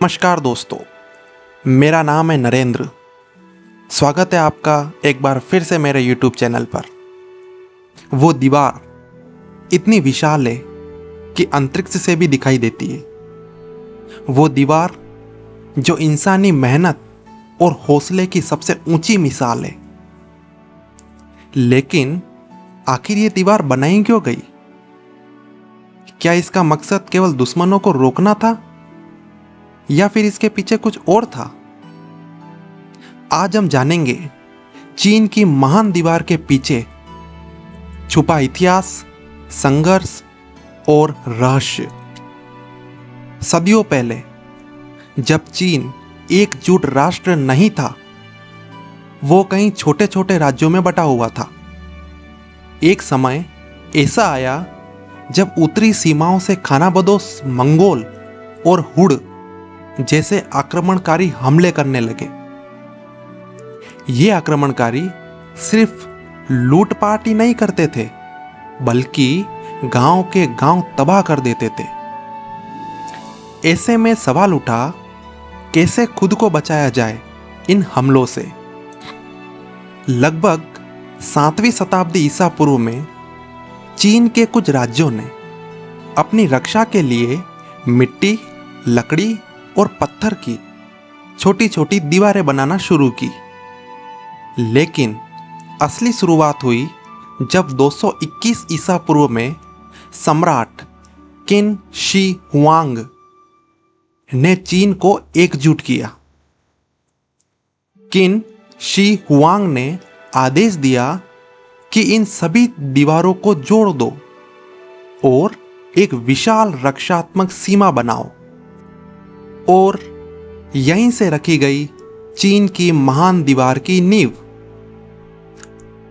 नमस्कार दोस्तों, मेरा नाम है नरेंद्र। स्वागत है आपका एक बार फिर से मेरे YouTube चैनल पर। वो दीवार इतनी विशाल है कि अंतरिक्ष से भी दिखाई देती है। वो दीवार जो इंसानी मेहनत और हौसले की सबसे ऊंची मिसाल है। लेकिन आखिर ये दीवार बनाई क्यों गई? क्या इसका मकसद केवल दुश्मनों को रोकना था या फिर इसके पीछे कुछ और था? आज हम जानेंगे चीन की महान दीवार के पीछे छुपा इतिहास, संघर्ष और रहस्य। सदियों पहले जब चीन एकजुट राष्ट्र नहीं था, वो कई छोटे छोटे राज्यों में बटा हुआ था। एक समय ऐसा आया जब उत्तरी सीमाओं से खानाबदोश मंगोल और हुड जैसे आक्रमणकारी हमले करने लगे। ये आक्रमणकारी सिर्फ लूटपाट ही नहीं करते थे, बल्कि गांव के गांव तबाह कर देते थे। ऐसे में सवाल उठा, कैसे खुद को बचाया जाए इन हमलों से? लगभग 7वीं शताब्दी ईसा पूर्व में चीन के कुछ राज्यों ने अपनी रक्षा के लिए मिट्टी, लकड़ी और पत्थर की छोटी छोटी दीवारें बनाना शुरू की। लेकिन असली शुरुआत हुई जब 221 ईसा पूर्व में सम्राट किन शी हुआंग ने चीन को एकजुट किया। किन शी हुआंग ने आदेश दिया कि इन सभी दीवारों को जोड़ दो और एक विशाल रक्षात्मक सीमा बनाओ। और यहीं से रखी गई चीन की महान दीवार की नींव।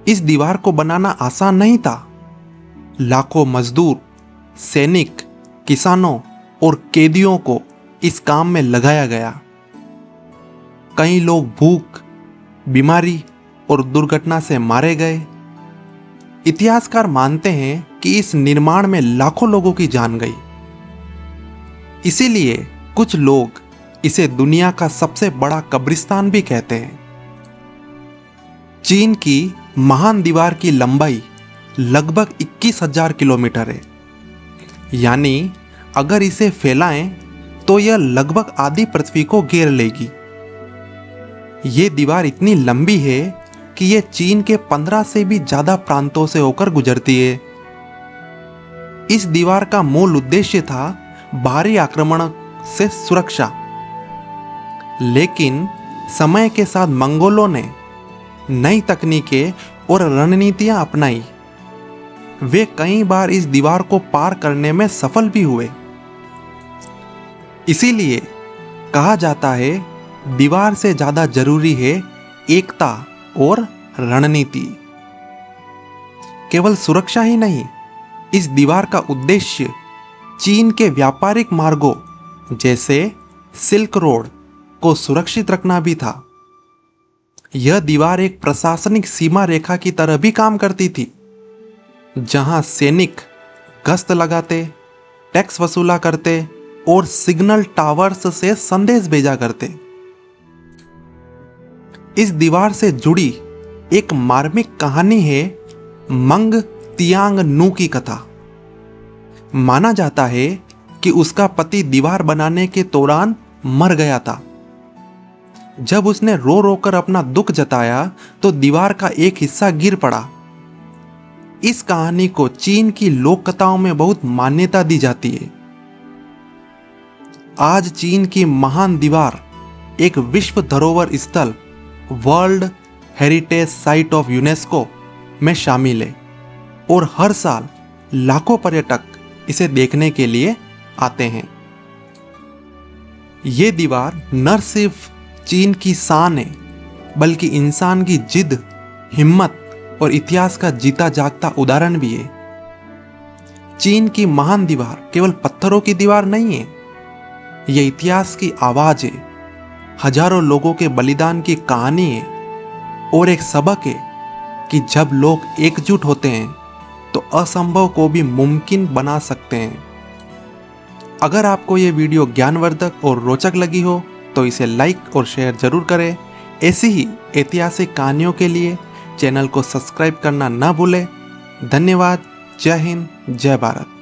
इस दीवार को बनाना आसान नहीं था। लाखों मजदूर, सैनिक, किसानों और कैदियों को इस काम में लगाया गया। कई लोग भूख, बीमारी और दुर्घटना से मारे गए। इतिहासकार मानते हैं कि इस निर्माण में लाखों लोगों की जान गई। इसीलिए कुछ लोग इसे दुनिया का सबसे बड़ा कब्रिस्तान भी कहते हैं। चीन की महान दीवार की लंबाई लगभग 21,000 किलोमीटर है। यानी अगर इसे फैलाएं तो यह लगभग आधी पृथ्वी को घेर लेगी। यह दीवार इतनी लंबी है कि यह चीन के 15 से भी ज्यादा प्रांतों से होकर गुजरती है। इस दीवार का मूल उद्देश्य था बाहरी आक्रमण से सुरक्षा। लेकिन समय के साथ मंगोलों ने नई तकनीकें और रणनीतियां अपनाई। वे कई बार इस दीवार को पार करने में सफल भी हुए। इसीलिए कहा जाता है, दीवार से ज्यादा जरूरी है एकता और रणनीति। केवल सुरक्षा ही नहीं, इस दीवार का उद्देश्य चीन के व्यापारिक मार्गों जैसे सिल्क रोड को सुरक्षित रखना भी था। यह दीवार एक प्रशासनिक सीमा रेखा की तरह भी काम करती थी, जहां सैनिक गश्त लगाते, टैक्स वसूला करते और सिग्नल टावर्स से संदेश भेजा करते। इस दीवार से जुड़ी एक मार्मिक कहानी है मंग तियांग नू की कथा। माना जाता है कि उसका पति दीवार बनाने के दौरान मर गया था। जब उसने रो रो कर अपना दुख जताया तो दीवार का एक हिस्सा गिर पड़ा। इस कहानी को चीन की लोक कथाओं में बहुत मान्यता दी जाती है। आज चीन की महान दीवार एक विश्व धरोहर स्थल, world heritage site of UNESCO में शामिल है और हर साल लाखों पर्यटक इसे देखने के लिए आते हैं। ये दीवार न सिर्फ चीन की शान है, बल्कि इंसान की जिद, हिम्मत और इतिहास का जीता जागता उदाहरण भी है। चीन की महान दीवार केवल पत्थरों की दीवार नहीं है, यह इतिहास की आवाज है, हजारों लोगों के बलिदान की कहानी है और एक सबक है कि जब लोग एकजुट होते हैं तो असंभव को भी मुमकिन बना सकते हैं। अगर आपको ये वीडियो ज्ञानवर्धक और रोचक लगी हो तो इसे लाइक और शेयर जरूर करें। ऐसी ही ऐतिहासिक कहानियों के लिए चैनल को सब्सक्राइब करना ना भूलें। धन्यवाद। जय हिंद, जय भारत।